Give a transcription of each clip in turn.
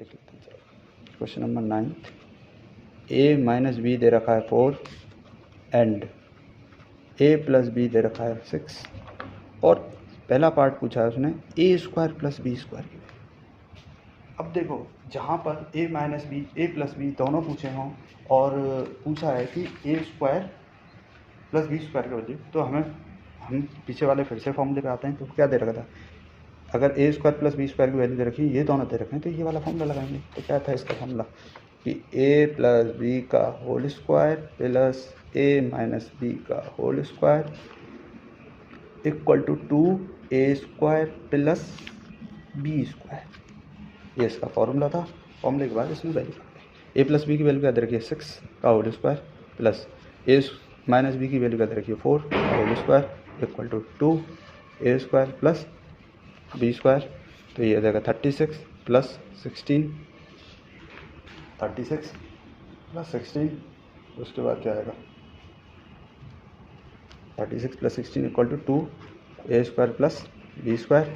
देख लेते हैं। चलो क्वेश्चन नंबर 9, ए माइनस बी दे रखा है 4 एंड ए प्लस बी दे रखा है 6 और पहला पार्ट पूछा है उसने ए स्क्वायर प्लस बी स्क्वायर की। अब देखो जहाँ पर ए माइनस बी ए प्लस बी दोनों पूछे हों और पूछा है कि ए स्क्वायर प्लस बी स्क्वायर की वैल्यू, तो हम पीछे वाले फिर से फॉर्मूले पे आते हैं। तो क्या दे रखा था, अगर ए स्क्वायर प्लस बी स्क्वायर की वैल्यू दे रखी है, ये दोनों दे रखे हैं, तो ये वाला फॉर्मूला लगाएंगे। तो क्या था इसका फॉर्मूला कि ए प्लस बी का whole square plus A minus B का whole square equal to 2a square plus B square, ये इसका फॉर्मूला था। फॉर्मूले के बाद इसमें वैल्यू ए प्लस बी की वैल्यू क्या दे रखी है 6 का whole square plus A minus B की वैल्यू क्या दे रखी है 4 का whole square equal to 2a square plus B square. तो ये आ जाएगा 36 प्लस 16, 36 प्लस 16, उसके बाद क्या आएगा 36 plus 16 equal to 2a square plus B square,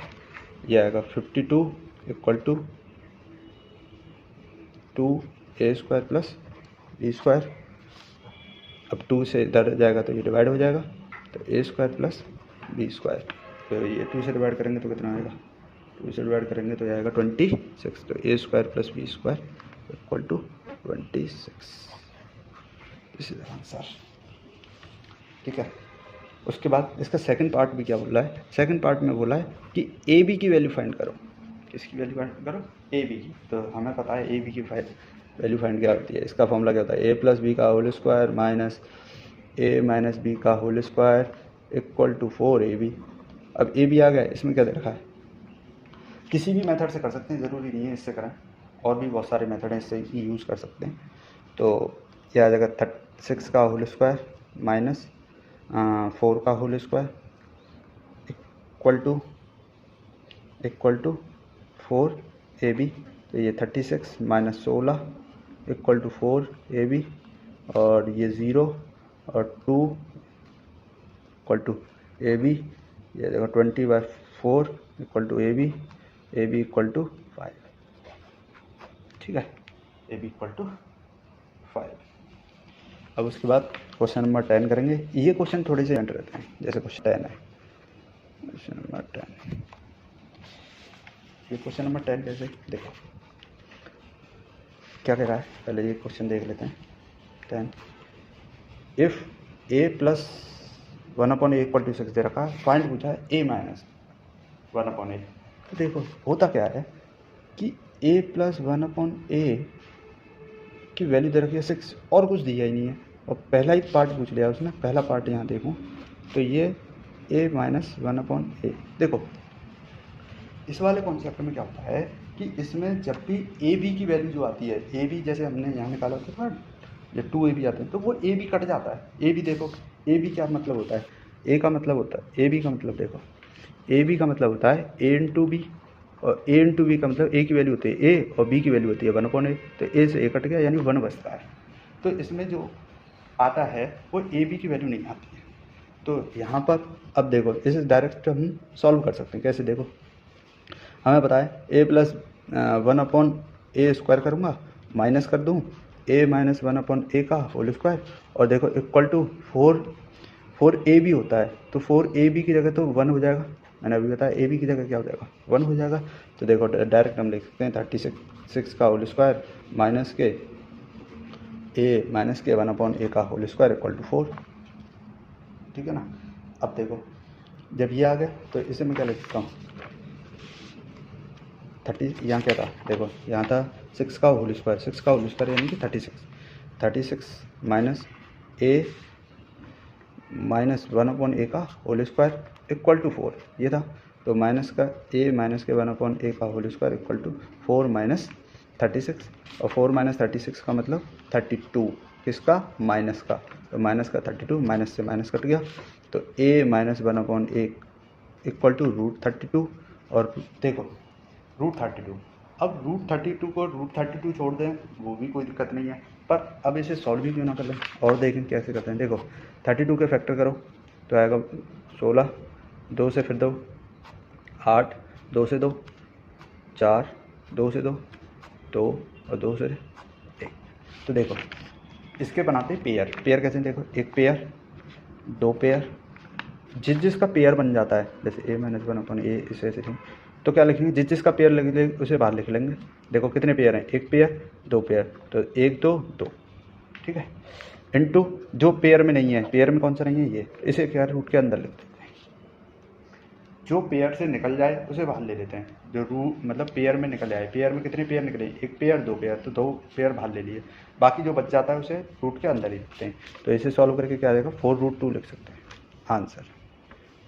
ये आएगा 52 equal to 2a square plus B square. अब 2 से इधर जाएगा तो ये डिवाइड हो जाएगा, तो a square plus B square. तो ये 2 से डिवाइड करेंगे तो कितना आएगा, 2 से डिवाइड करेंगे तो आएगा 26। तो a square plus B square equal to 26, इसी तरह आंसर। ठीक है, उसके बाद इसका सेकंड पार्ट भी क्या बोला है, सेकंड पार्ट में बोला है कि ए बी की वैल्यू फाइंड करो। किसकी वैल्यू फाइंड करो, ए बी की। तो हमें पता है ए बी की वैल्यू फाइंड क्या होती है, इसका फॉर्मूला क्या होता है, ए प्लस बी का whole square minus A minus B का whole square equal to 4ab। अब ए बी आ गया, इसमें क्या दे रखा है, किसी भी मेथड से कर सकते हैं, ज़रूरी नहीं है इससे करें, और भी बहुत सारे मेथड हैं इससे यूज़ कर सकते हैं। तो यह आ जाएगा 36 का होल स्क्वायर माइनस 4 का whole square equal to 4ab। तो ये 36 माइनस 16 इक्वल टू 4ab, और ये 0 और 2 इक्वल टू ab, ये देखो 20/4 equal to ab equal to 5। ठीक है, ab इक्वल टू 5। अब उसके बाद क्वेश्चन नंबर 10 करेंगे। ये क्वेश्चन थोड़े से एंटर रहते हैं, जैसे क्वेश्चन 10 है, क्वेश्चन नंबर 10। ये क्वेश्चन नंबर 10 कैसे, देखो क्या कह रहा है, पहले ये क्वेश्चन देख लेते हैं। 10 if a plus 1/a equal to 6 दे रखा है, फाइंड पूछा है a माइनस 1/a। तो देखो होता क्या है कि a प्लस 1/a की वैल्यू दे रखी है 6, और कुछ दिया ही नहीं है, और पहला ही पार्ट पूछ लिया उसने। पहला पार्ट यहाँ देखो तो ये a माइनस 1/a। देखो इस वाले कॉन्सेप्ट में क्या होता है कि इसमें जब भी ए बी की वैल्यू जो आती है, ए बी जैसे हमने यहाँ निकाला था जब 2ab आते हैं, तो वो ए बी कट जाता है। ए बी देखो, ए बी क्या मतलब होता है, ए का मतलब होता है, ए बी का मतलब देखो, ए बी का मतलब होता है ए इंटू बी, और ए इंटू बी का मतलब ए की वैल्यू होती है ए और बी की वैल्यू होती है 1/a। तो ए से ए कट गया यानी 1 बचता है। तो इसमें जो आता है वो ए बी की वैल्यू नहीं आती है। तो यहाँ पर अब देखो इसे डायरेक्ट हम सॉल्व कर सकते हैं। कैसे, देखो हमें पता है a प्लस 1/a स्क्वायर करूँगा, माइनस कर दूँ a माइनस 1/a का होल स्क्वायर, और देखो इक्वल टू 4ab होता है, तो 4ab की जगह तो 1 हो जाएगा। मैंने अभी बताया a b की जगह क्या हो जाएगा, 1 हो जाएगा। तो देखो डायरेक्ट हम लिख सकते हैं 36 का होल स्क्वायर माइनस के a माइनस के 1/a का होल स्क्वायर इक्वल टू 4। ठीक है ना। अब देखो जब ये आ गया तो इसे मैं क्या लिख सकता हूँ, 30, यहाँ क्या था, देखो यहाँ था 6 का होल स्क्वायर, 6 का होल स्क्वायर यानी कि 36 माइनस a माइनस 1/a का होल स्क्वायर इक्वल टू 4, ये था। तो माइनस का a माइनस के 1/a का whole square equal to 4 minus 36, और 4 माइनस 36 का मतलब 32, किसका, माइनस का। तो माइनस का 32, माइनस से माइनस कट गया, तो a minus 1/a equal to √32, और देखो √32। अब √32 को √32 छोड़ दें वो भी कोई दिक्कत नहीं है, पर अब इसे सॉल्व भी क्यों ना कर लें, और देखें कैसे करते हैं। देखो 32 के फैक्टर करो तो आएगा 16, 2 से फिर 2 8, 2 से 2 4, 2 से 2 2 और 2 से 1। तो देखो इसके बनाते हैं पेयर। पेयर कैसे देखो, एक पेयर, दो पेयर, जिसका पेयर बन जाता है, जैसे a - 1 अपन a इस वजह से, तो क्या लिखेंगे, जिसका पेयर लगे उसे बाहर लिख लेंगे। देखो कितने पेयर हैं, एक पेयर, दो पेयर, तो 1 2 2, ठीक है, इनटू जो पेयर में नहीं है, पेयर में कौन सा नहीं है ये, इसे क्या रूट के अंदर लिख देते हैं। जो पेयर से निकल जाए उसे बाहर ले लेते हैं, जो रूट मतलब पेयर में निकल जाए। पेयर में कितने पेयर निकले, एक पेयर, दो पेयर, तो 2 पेयर बाहर ले लिए, बाकी जो बच जाता है उसे रूट के अंदर ही लिखते हैं। तो इसे सॉल्व करके क्या आएगा, 4√2 लिख सकते हैं आंसर।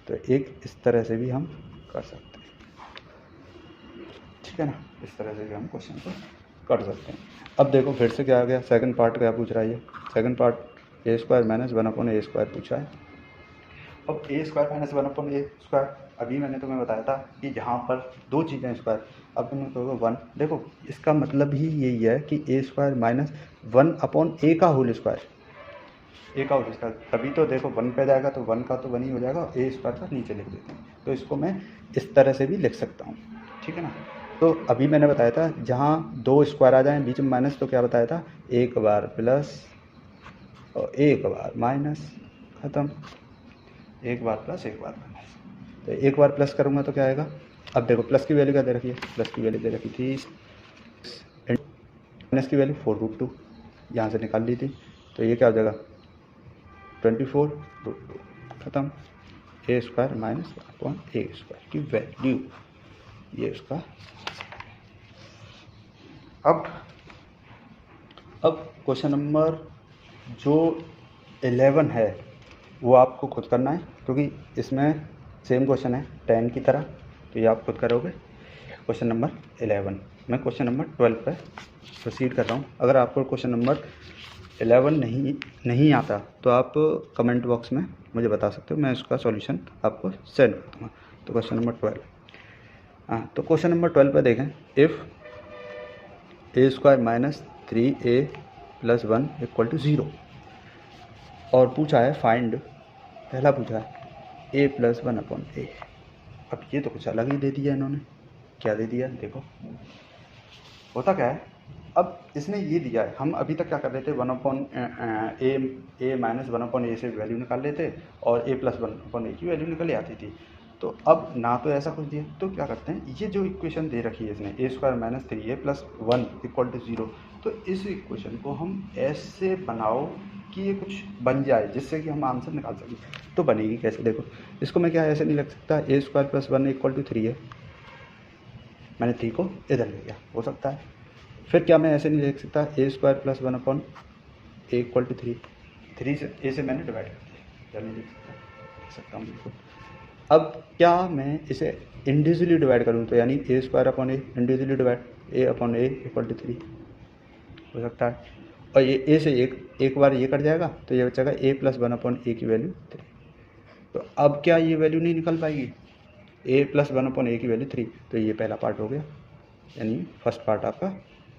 तो एक इस तरह से भी हम कर सकते हैं, ठीक है ना, इस तरह से भी हम क्वेश्चन को कर सकते हैं। अब देखो फिर से क्या आ गया, सेकंड पार्ट क्या पूछ रहा है ये, सेकंड पार्ट a² - 1/a² पूछा है। अब a² - 1/a², अभी मैंने तुम्हें बताया था कि जहाँ पर दो चीज़ें स्क्वायर, अब तुम कहोगे 1, देखो इसका मतलब ही यही है कि a² - 1/a का होल स्क्वायर, a का होल स्क्वायर, तभी तो देखो 1 पे जाएगा तो 1 का तो 1 ही हो जाएगा, a² का नीचे लिख देते हैं। तो इसको मैं इस तरह से भी लिख सकता हूँ, ठीक है ना। तो अभी मैंने बताया था जहाँ दो स्क्वायर आ जाएं बीच में माइनस, तो क्या बताया था, एक बार प्लस और एक बार माइनस, ख़त्म, एक बार प्लस एक बार माइनस। तो एक बार प्लस करूँगा तो क्या आएगा, अब देखो प्लस की वैल्यू क्या दे रखी है, प्लस की वैल्यू दे रखी थी, माइनस की वैल्यू 4√2 यहाँ से निकाल ली थी, तो ये क्या हो जाएगा 24√2, ख़त्म, a² - 1/a² की वैल्यू, ये उसका। अब क्वेश्चन नंबर जो 11 है वो आपको खुद करना है, क्योंकि इसमें सेम क्वेश्चन है 10 की तरह, तो ये आप खुद करोगे। क्वेश्चन नंबर 11, मैं क्वेश्चन नंबर 12 पर प्रोसीड कर रहा हूँ। अगर आपको क्वेश्चन नंबर 11 नहीं आता तो आप कमेंट बॉक्स में मुझे बता सकते हो, मैं उसका सॉल्यूशन आपको सेंड कर दूँगा। तो क्वेश्चन नंबर 12, तो क्वेश्चन नंबर 12 पर देखें, इफ़ a² - 3a + 1 = 0, और पूछा है फाइंड, पहला पूछा है a + 1/a। अब ये तो कुछ अलग ही दे दिया इन्होंने, क्या दे दिया देखो, होता क्या है, अब इसने ये दिया है, हम अभी तक क्या कर रहे थे, 1/a से वैल्यू निकाल लेते और a + 1/a की वैल्यू निकल आती थी। तो अब ना तो ऐसा कुछ दिया, तो क्या करते हैं, ये जो इक्वेशन दे रखी है इसने, a² - 3a + 1 = 0, तो इस इक्वेशन को हम ऐसे बनाओ कि ये कुछ बन जाए जिससे कि हम आंसर निकाल सकें। तो बनेगी कैसे, देखो इसको मैं क्या ऐसे नहीं लिख सकता, a² + 1 = 3 है, मैंने 3 को इधर ले गया, हो सकता है। फिर क्या मैं ऐसे नहीं लिख सकता, a² + 1/a = 3, 3 से a से मैंने डिवाइड कर दिया, या नहीं लिख सकता हूँ बिल्कुल। अब क्या मैं इसे इंडिविजुअली डिवाइड करूँ, तो यानी a² / a individually divide, a/a = 3 हो सकता है। और ये a से एक बार ये कट जाएगा तो ये बचेगा a + 1/a की वैल्यू 3। तो अब क्या ये वैल्यू नहीं निकल पाएगी, a + 1/a की वैल्यू 3, तो ये पहला पार्ट हो गया, यानी फर्स्ट पार्ट आपका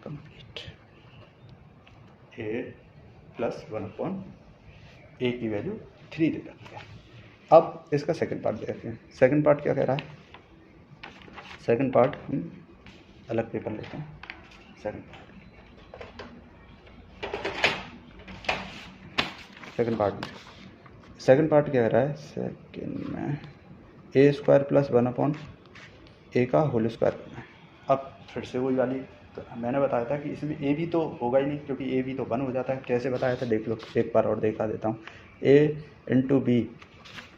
कंप्लीट, a + 1/a की वैल्यू 3 दे रखी है। अब इसका सेकंड पार्ट देखते हैं, सेकंड पार्ट क्या कह रहा है, सेकंड पार्ट हम अलग पेपर लेते हैं। सेकंड पार्ट क्या कह रहा है, सेकंड में a² + 1/a का होल स्क्वायर करना है। अब फिर से वही वाली, तो मैंने बताया था कि इसमें a भी तो होगा ही नहीं, क्योंकि a भी तो 1 हो जाता है। कैसे बताया था देख लो, एक बार और दिखा देता हूँ, a × b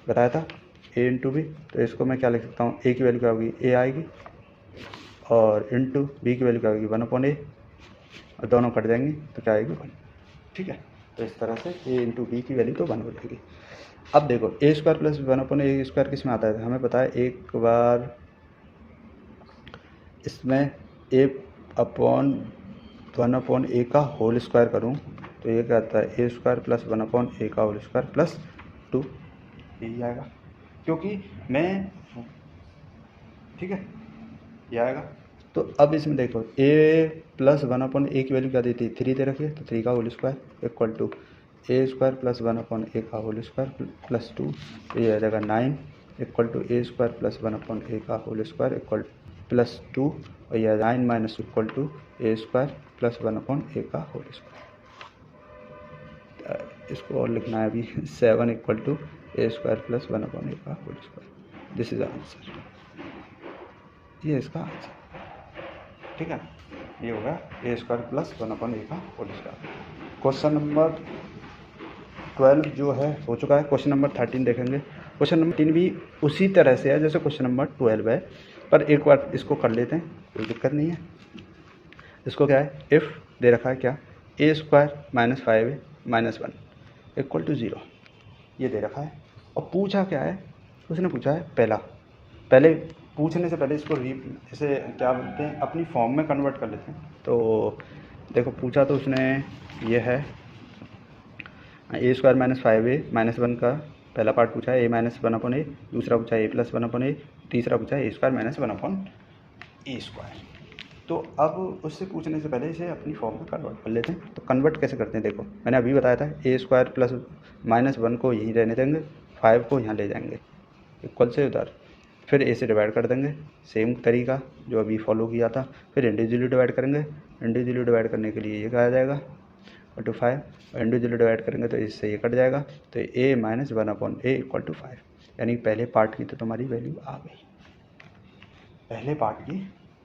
बताया था, a × b, तो इसको मैं क्या लिख सकता हूँ, a की वैल्यू क्या होगी, a आएगी, और इंटू b की वैल्यू क्या होगी 1/a, और दोनों कट जाएंगे तो क्या आएगी 1, ठीक है। तो इस तरह से a × b की वैल्यू तो 1 हो जाएगी। अब देखो a² + 1/a² किस में आता है, हमें पता है, एक बार इसमें a/1/a का होल स्क्वायर करूँ तो ये क्या आता है, a² + 1/a का होल स्क्वायर + 2, यही आएगा, क्योंकि मैं, ठीक है, ये आएगा। तो अब इसमें देखो a + 1/a की वैल्यू क्या दी थी, 3 दे रखी है, तो 3 का होल स्क्वायर = a² + 1/a का होल स्क्वायर + 2, तो ये आ जाएगा 9 = a² + 1/a का होल स्क्वायर + 2, और यह 9 - = ए स्क्वायर प्लस 1/a का होल स्क्वायर। इसको और लिखना है अभी 7 equal to A square plus 1/a का whole square. This is answer, ये इसका आंसर। ठीक है, ये होगा ए स्क्वायर प्लस 1/a का होल स्क्वायर। क्वेश्चन नंबर 12 जो है हो चुका है। क्वेश्चन नंबर 13 देखेंगे। क्वेश्चन नंबर 3 भी उसी तरह से है जैसे क्वेश्चन नंबर 12 है, पर एक बार इसको कर लेते हैं, कोई दिक्कत नहीं है। इसको क्या है, इफ़ दे रखा है क्या, a square minus 5a minus 1 equal to 0, ये दे रखा है। और पूछा क्या है, उसने पूछा है पहले पूछने से पहले इसको इसे क्या बोलते हैं, अपनी फॉर्म में कन्वर्ट कर लेते हैं। तो देखो पूछा तो उसने ये है ए स्क्वायर माइनस 5a माइनस 1 का पहला पार्ट पूछा है, ए माइनस 1/a, दूसरा पूछा है ए प्लस 1/a, तीसरा पूछा है ए स्क्वायर माइनस 1/a स्क्वायर। तो अब उससे पूछने से पहले इसे अपनी फॉर्म में कन्वर्ट कर लेते हैं। तो कन्वर्ट कैसे करते हैं, देखो मैंने अभी बताया था, ए स्क्वायर प्लस माइनस 1 को यहीं रहने देंगे, 5 को यहाँ ले जाएंगे इक्वल से उधर, फिर ए से डिवाइड कर देंगे, सेम तरीका जो अभी फॉलो किया था। फिर इंडिविजुअली डिवाइड करेंगे, इंडिविजुअली डिवाइड करने के लिए ये कहा जाएगा इक्वल टू 5, और इंडिविजुअली डिवाइड करेंगे तो इससे ये कट जाएगा, तो ए माइनस 1/a इक्वल टू 5, यानी पहले पार्ट की तो तुम्हारी वैल्यू आ गई, पहले पार्ट की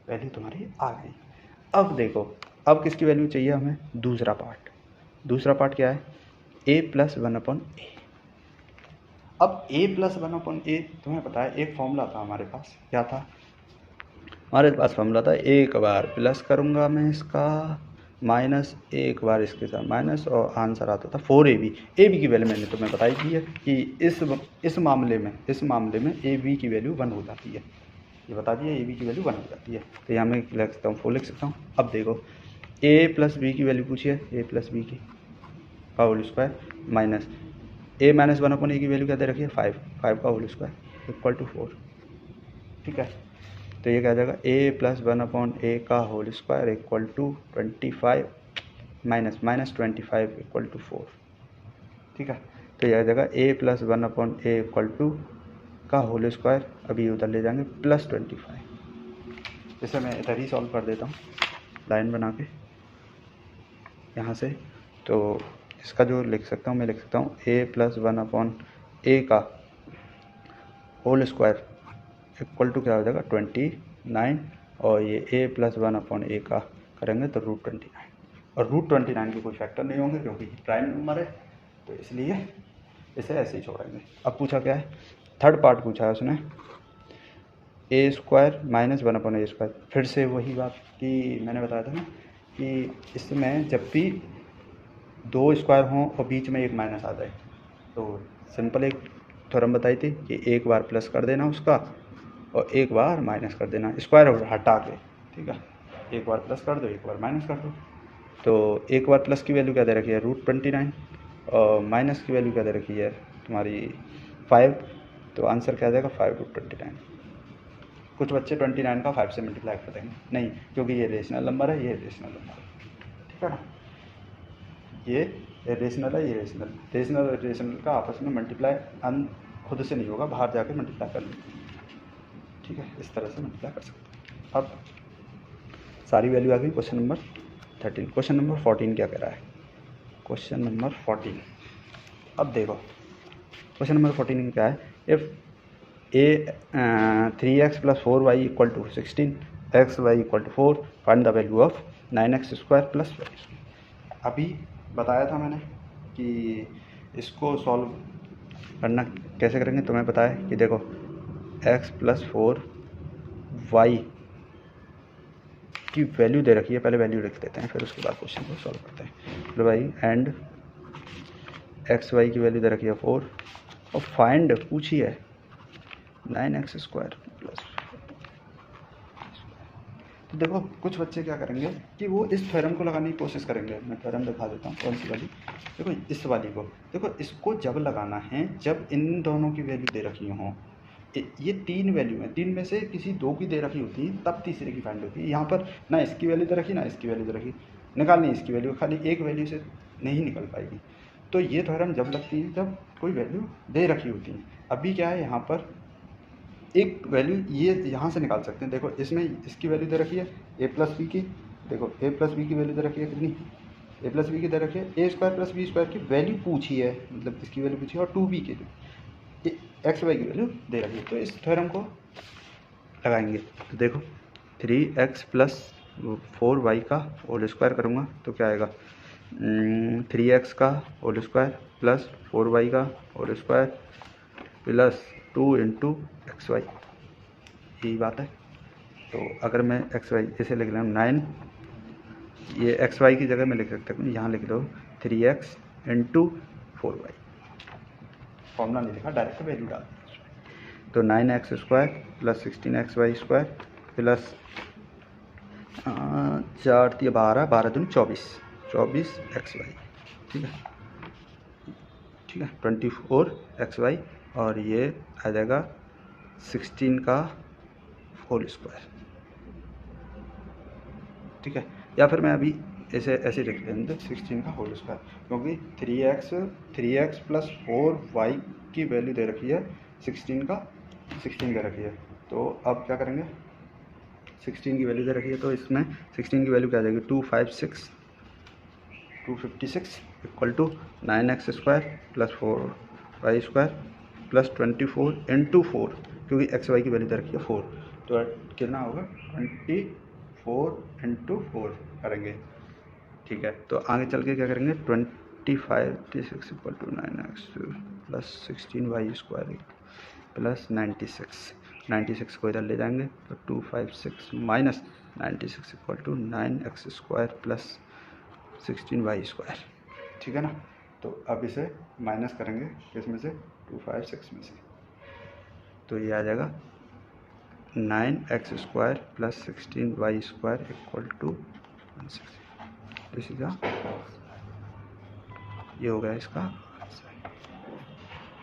वैल्यू तुम्हारी आ गई। अब देखो, अब किसकी वैल्यू चाहिए हमें, दूसरा पार्ट क्या है, a प्लस 1/a। अब a प्लस 1/a तुम्हें पता है एक फॉर्मूला था हमारे पास, क्या था हमारे पास, फॉर्मूला था एक बार प्लस करूँगा मैं इसका, माइनस एक बार इसके साथ माइनस, और आंसर आता था 4ab। ab की वैल्यू मैंने तुम्हें बताई थी है कि इस मामले में ab की वैल्यू 1 हो जाती है, ये बता दिया, ए बी की वैल्यू 1 हो जाती है। तो यहाँ मैं लिख सकता हूँ 4 लिख सकता हूँ। अब देखो ए प्लस बी की वैल्यू पूछी है, ए प्लस बी की का whole square minus A minus 1/a की वैल्यू क्या दे रखी है, 5 का होल स्क्वायर इक्वल टू 4। ठीक है, तो ये क्या आ जाएगा, ए प्लस 1/a का whole square equal to 25 minus 25 equal to 4। ठीक है, तो ये आ जाएगा A plus 1/a equal to का होल स्क्वायर, अभी उधर ले जाएंगे प्लस 25। इसे मैं इधर ही सॉल्व कर देता हूँ लाइन बना के यहाँ से। तो इसका जो लिख सकता हूँ, मैं लिख सकता हूँ ए प्लस 1/a का होल स्क्वायर इक्वल टू क्या हो जाएगा 29, और ये ए प्लस 1/a का करेंगे तो √29, और √29 के कोई फैक्टर नहीं होंगे क्योंकि प्राइम नंबर है, तो इसलिए इसे ऐसे ही छोड़ेंगे। अब पूछा क्या है, थर्ड पार्ट पूछा है उसने, ए स्क्वायर माइनस 1/a स्क्वायर। फिर से वही बात कि मैंने बताया था ना कि इसमें जब भी 2 स्क्वायर हों और बीच में एक माइनस आ जाए, तो सिंपल एक थ्योरम बताई थी कि एक बार प्लस कर देना उसका और एक बार माइनस कर देना, स्क्वायर हटा के। ठीक है, एक बार प्लस कर दो, एक बार माइनस कर दो। तो एक बार प्लस की वैल्यू क्या दे रखी है, √29, और माइनस की वैल्यू क्या दे रखी है तुम्हारी 5, तो आंसर क्या आ जाएगा 5√29। कुछ बच्चे 29 का 5 से मल्टीप्लाई कर देंगे, नहीं क्योंकि ये रेशनल नंबर है, ये रेशनल नंबर है। ठीक है ना, ये रेशनल है, ये रेशनल का आपस में मल्टीप्लाई खुद से नहीं होगा, बाहर जाके मल्टीप्लाई कर लेंगे। ठीक है, इस तरह से मल्टीप्लाई कर सकते हैं। अब सारी वैल्यू आ गई। Question number 13। क्वेश्चन नंबर 14 क्या कह रहा है, क्वेश्चन नंबर 14। अब देखो क्वेश्चन नंबर 14 में क्या है, if A 3x + 4y = 16, xy = 4, find the value of 9x² + 5। अभी बताया था मैंने कि इसको सॉल्व करना कैसे करेंगे, तुम्हें पता है कि देखो x + 4y की वैल्यू दे रखी है, पहले वैल्यू लिख देते हैं फिर उसके बाद क्वेश्चन को सॉल्व करते हैं। तो भाई एंड xy की वैल्यू दे रखी है 4, और फाइंड पूछी है 9x² +। तो देखो कुछ बच्चे क्या करेंगे कि वो इस थ्योरम को लगाने की कोशिश करेंगे। मैं थ्योरम दिखा देता हूँ कौन सी वाली, देखो इस वाली को। देखो इसको जब लगाना है जब इन दोनों की वैल्यू दे रखी हों, ये 3 वैल्यू हैं, 3 में से किसी 2 की दे रखी होती है तब तीसरे की फाइंड होती है। यहाँ पर ना इसकी वैल्यू दे रखी ना इसकी वैल्यू दे रखी, निकालनी इसकी वैल्यू, खाली एक वैल्यू से नहीं निकल पाएगी। तो ये थ्योरम जब लगती है जब कोई वैल्यू दे रखी होती है। अभी क्या है, यहाँ पर एक वैल्यू ये यहाँ से निकाल सकते हैं। देखो इसमें इसकी वैल्यू दे रखी है a + b की, देखो ए प्लस बी की वैल्यू दे रखी है कितनी, ए प्लस बी की दे रखी है ए स्क्वायर प्लस बी स्क्वायर की वैल्यू पूछी है, मतलब इसकी वैल्यू पूछी है, और 2b के लिए एक्स वाई की वैल्यू दे रखी है। तो इस थ्योरम को लगाएंगे। तो देखो 3x प्लस 4y का होल स्क्वायर करूँगा तो क्या आएगा, 3x का होल स्क्वायर प्लस 4y का whole square plus 2 into X Y, यही बात है। तो अगर मैं एक्स वाई इसे लिख रहा हूँ 9, ये एक्स वाई की जगह मैं लिख सकता हूँ, यहाँ लिख दो 3x इंटू 4y, फॉर्मूला नहीं लिखा, डायरेक्ट वैल्यू डाल दी। तो 9x square plus 16xy square plus 4 या 12, 12 दूनी 24 xy, ठीक है, ठीक है 24 xy, और ये आ जाएगा 16 का होल स्क्वायर, ठीक है। या फिर मैं अभी ऐसे लिख लेंगे 16 का होल स्क्वायर, क्योंकि 3x प्लस 4y की वैल्यू दे रखी है 16 दे रखी है। तो अब क्या करेंगे, 16 की वैल्यू दे रखी है तो इसमें 16 की वैल्यू क्या आ जाएगी, 256 equal to 9x square plus 4y square plus 24 into 4, क्योंकि एक्स वाई की वैल्यू दे रखी है 4, तो कितना होगा 24 इंटू 4 करेंगे, ठीक है। तो आगे चल के क्या करेंगे, 26 equal to 9x plus 16y square plus 96 को इधर ले जाएंगे तो 256 minus 96 equal to 9x square plus 16y square, ठीक है ना। तो अब इसे माइनस करेंगे किस में से, 256 में से, तो ये आ जाएगा 9x square plus 16y square equal to 160। इसी का ये हो गया इसका आंसर।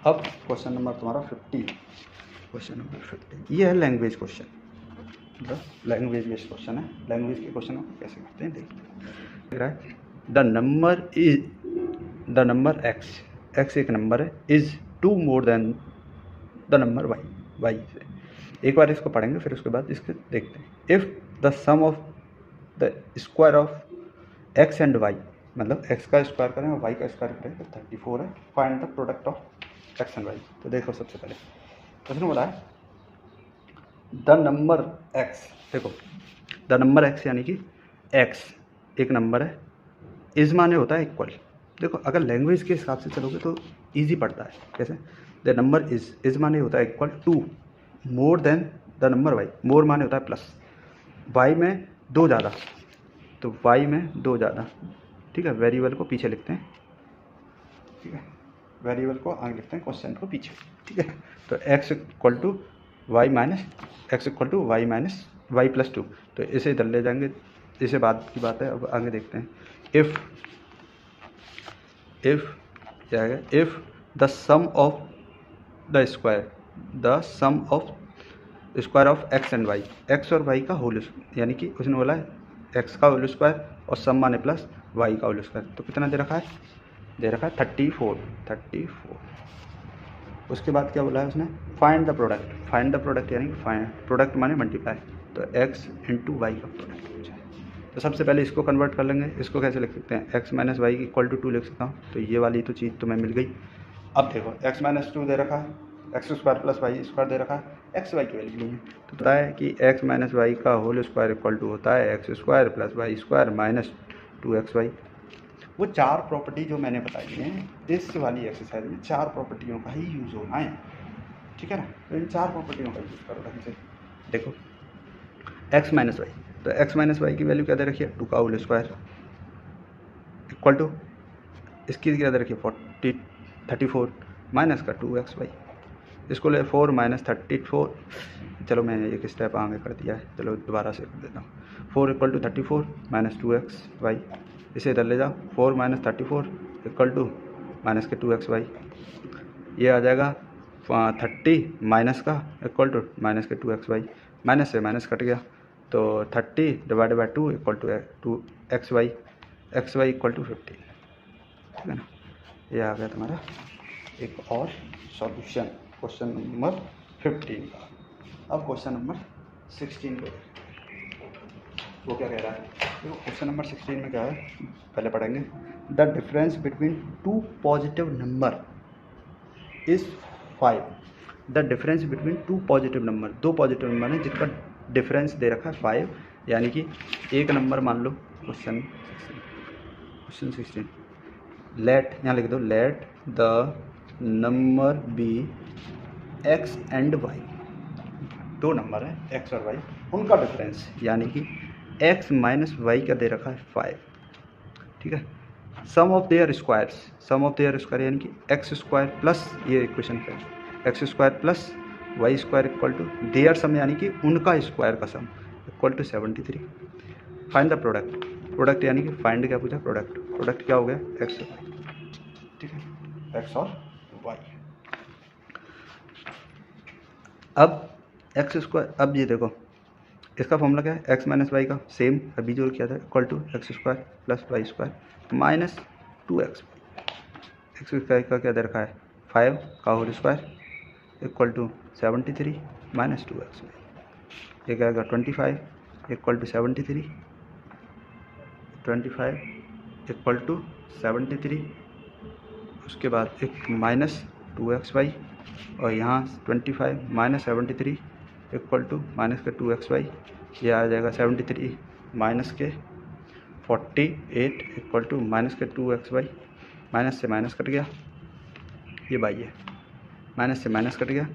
अब क्वेश्चन नंबर तुम्हारा 50, क्वेश्चन नंबर 50 ये है लैंग्वेज क्वेश्चन, मतलब लैंग्वेज बेस्ड क्वेश्चन है। लैंग्वेज के क्वेश्चन को कैसे करते हैं देखिए, रहा है द नंबर x एक नंबर है, is 2 more than the number y से। एक बार इसको पढ़ेंगे फिर उसके बाद इसके देखते हैं। If the sum of the square of x and y, मतलब x का स्क्वायर करें और y का स्क्वायर करें तो 34 है, find the product of x and y। तो देखो सबसे पहले उसने बोला है द नंबर x, देखो द नंबर x यानी कि x एक नंबर है, इज माने होता है इक्वल। देखो अगर लैंग्वेज के हिसाब से चलोगे तो इजी पड़ता है, कैसे, द नंबर इज माने होता है equal to more than the number y, more माने होता है प्लस, y में 2 ज़्यादा, तो y में 2 ज़्यादा, ठीक है। वेरिएबल को पीछे लिखते हैं, ठीक है, वेरिएबल को आगे लिखते हैं, क्वेश्चन को पीछे, ठीक है। तो x equal to Y minus Y plus 2, तो इसे इधर ले जाएंगे, इसे बाद की बात है। अब आगे देखते हैं, इफ़ क्या है, if the sum of square of X and Y, एक्स और वाई का होल, यानी कि उसने बोला है एक्स का होल स्क्वायर और सम माने प्लस वाई का होल स्क्वायर, तो कितना दे रखा है, 34। उसके बाद क्या बोला है उसने, फाइंड द प्रोडक्ट यानी प्रोडक्ट माने मल्टीप्लाई, तो एक्स इंटू वाई का प्रोडक्ट हो जाए। तो सबसे पहले इसको कन्वर्ट कर लेंगे, इसको कैसे लिख सकते हैं, X minus Y equal to 2 लिख सकता हूँ, तो ये वाली तो चीज़ तुम्हें मिल गई। अब देखो एक्स माइनस 2 दे रखा है, x square plus Y square दे रखा है, एक्स वाई की वैल्यू लेंगे, तो पता है कि एक्स माइनस वाई का होल स्क्वायर इक्वल टू होता है x square plus Y square minus 2xy। वो 4 प्रॉपर्टी जो मैंने बताई हैं इस वाली एक्सरसाइज में, 4 प्रॉपर्टियों का ही यूज़ होना है, ठीक है ना। तो इन 4 प्रॉपर्टियों का यूज़ करो ढंग से। देखो एक्स माइनस वाई, तो एक्स माइनस वाई की वैल्यू क्या दे रखी है, 2 का होल स्क्वायर इक्वल टू इसकी क्या दे रखी है 34 माइनस का 2xy, इसको ले 4 माइनस 34, चलो मैंने एक स्टेप आगे कर दिया है, चलो दोबारा से कर देता हूँ। 4 इक्वल टू 34 माइनस 2xy, इसे इधर ले जाओ, 4 माइनस 34 इक्वल टू माइनस के 2xy, ये आ जाएगा 30 माइनस का इक्वल टू माइनस के 2xy, माइनस से माइनस कट गया, तो 30 divided by 2 equal to xy equal to 15, ठीक है ना। ये आ गया तुम्हारा एक और सॉल्यूशन क्वेश्चन नंबर 15 का। अब क्वेश्चन नंबर 16 को वो क्या कह रहा है, देखो क्वेश्चन नंबर 16 में क्या है, पहले पढ़ेंगे। The difference between two positive number is 5। The difference between two positive number, दो पॉजिटिव नंबर हैं जिनका डिफरेंस दे रखा है 5, यानी कि एक नंबर मान लो क्वेश्चन 16, लेट, यहाँ लिख दो, let the number be X and Y. दो नंबर हैं एक्स और वाई, उनका डिफरेंस यानी कि एक्स माइनस वाई का दे रखा है 5, ठीक है। Sum of their squares, sum of their square यानी कि एक्स स्क्वायर प्लस, ये इक्वेशन पे x square plus Y square equal to their sum यानी कि उनका स्क्वायर का sum equal to 73। Find the product, product यानी कि फाइंड क्या पूछा, प्रोडक्ट, प्रोडक्ट क्या हो गया, एक्स और वाई, ठीक है, एक्स और वाई। अब एक्स स्क्वायर, अब ये देखो इसका फॉर्मूला क्या है, एक्स माइनस वाई का सेम अभी जो किया था, equal to X square plus Y square minus 2x। X square का क्या दे रखा है 5 का whole square equal to 73 minus 2x। ये क्या आएगा 25 इक्वल टू 73, 25 इक्वल टू 73, उसके बाद एक माइनस 2xy, और यहाँ 25 माइनस 73 इक्वल टू माइनस के 2xy, ये आ जाएगा 73 माइनस के 48 इक्वल टू माइनस के 2xy, माइनस से माइनस कट गया, ये बाई है, माइनस से माइनस कट गया,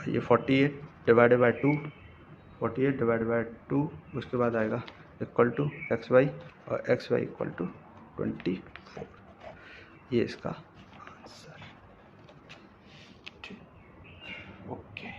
ये 48 डिवाइडेड बाई 2, 48 डिवाइडेड बाई 2, उसके बाद आएगा इक्वल टू xy, और xy इक्वल टू 24। ये इसका आंसर, ठीक, ओके।